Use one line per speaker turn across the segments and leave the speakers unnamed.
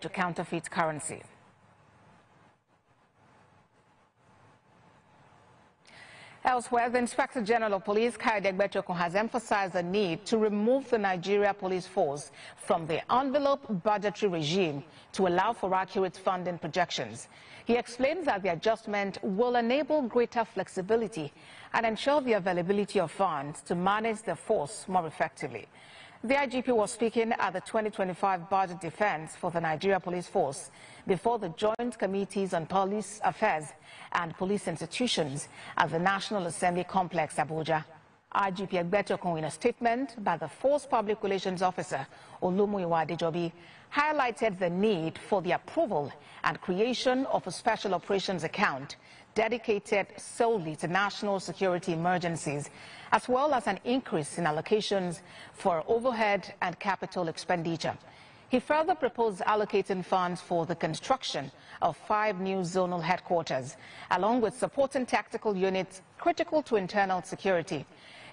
to counterfeit currency. Elsewhere, the Inspector General of Police, Egbetokun, has emphasized the need to remove the Nigeria Police Force from the envelope budgetary regime to allow for accurate funding projections. He explains that the adjustment will enable greater flexibility and ensure the availability of funds to manage the force more effectively. The IGP was speaking at the 2025 budget defense for the Nigeria Police Force before the Joint Committees on Police Affairs and Police Institutions at the National Assembly Complex, Abuja. IGP Egbetokun, in a statement by the Force Public Relations Officer, Olumuyiwa Adejobi, highlighted the need for the approval and creation of a special operations account dedicated solely to national security emergencies, as well as an increase in allocations for overhead and capital expenditure. He further proposed allocating funds for the construction of 5 new zonal headquarters, along with supporting tactical units critical to internal security.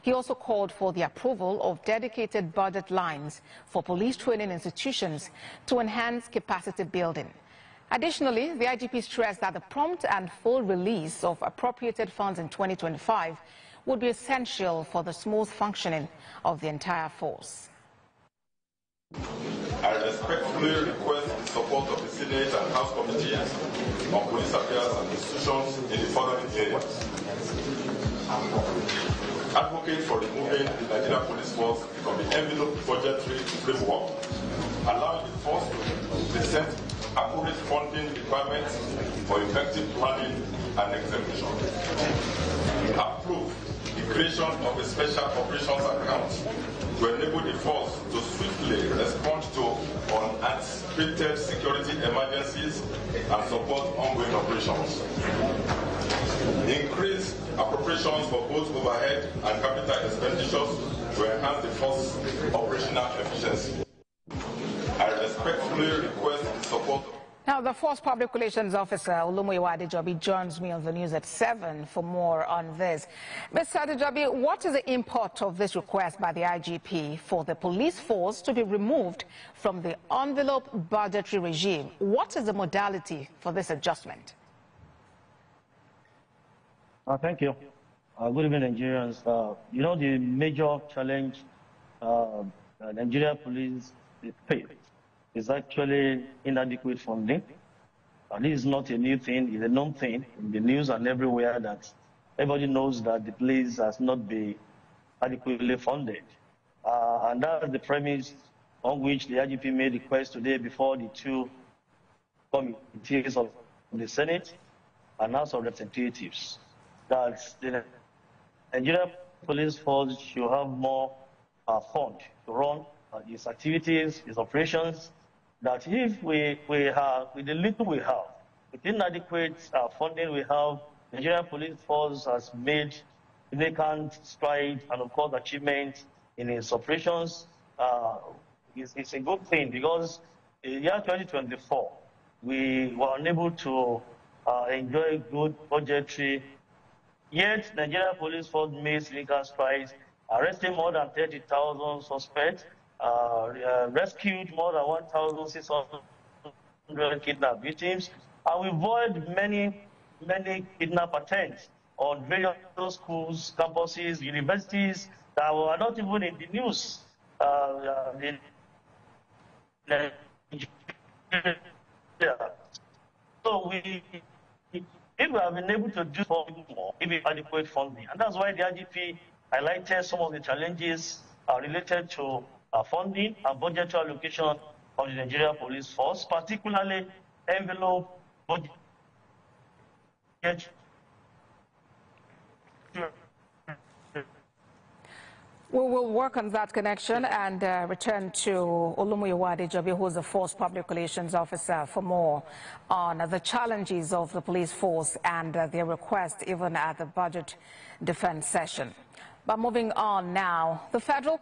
He also called for the approval of dedicated budget lines for police training institutions to enhance capacity building. Additionally, the IGP stressed that the prompt and full release of appropriated funds in 2025 would be essential for the smooth functioning of the entire force.
I respectfully request the support of the Senate and House Committees on Police Affairs and Institutions in the following areas. Advocate for removing the Nigeria Police Force from the envelope budgetary framework, allowing the force to present accurate funding requirements for effective planning and execution. Approve the creation of a special operations account to enable the force to swiftly respond to unanticipated security emergencies and support ongoing operations. Increase appropriations for both overhead and capital expenditures to enhance the force's operational efficiency. I respectfully request the support.
Now, the Force Public Relations Officer, Olumuyiwa Adejobi, joins me on the news at 7 for more on this. Mr. Adejobi, what is the import of this request by the IGP for the police force to be removed from the envelope budgetary regime? What is the modality for this adjustment?
Thank you. Good evening, Nigerians. You know, the major challenge Nigeria police face is actually inadequate funding. This is not a new thing, it's a known thing in the news and everywhere that everybody knows that the police has not been adequately funded. And that's the premise on which the IGP made request today before the 2 committees of the Senate and House of Representatives, that the Nigeria Police Force should have more fund to run its activities, its operations, that if we have, with the little we have, with inadequate funding we have, the Nigerian Police Force has made significant strides and, of course, achievements in its operations. It's a good thing because in the year 2024, we were unable to enjoy good budgetary. Yet, Nigeria Police Force made significant strides, arresting more than 30,000 suspects, rescued more than 1,600 kidnapped victims, and we avoided many kidnap attempts on various schools, campuses, universities that were not even in the news. So if we have been able to do more, if we adequate funding, and that's why the IGP highlighted some of the challenges related to funding and budgetary allocation of the Nigeria Police Force, particularly envelope budget.
We will work on that connection and return to Olumuyiwa Adejobi, who is the Force Public Relations Officer, for more on the challenges of the police force and their request even at the budget defense session. But moving on now, the federal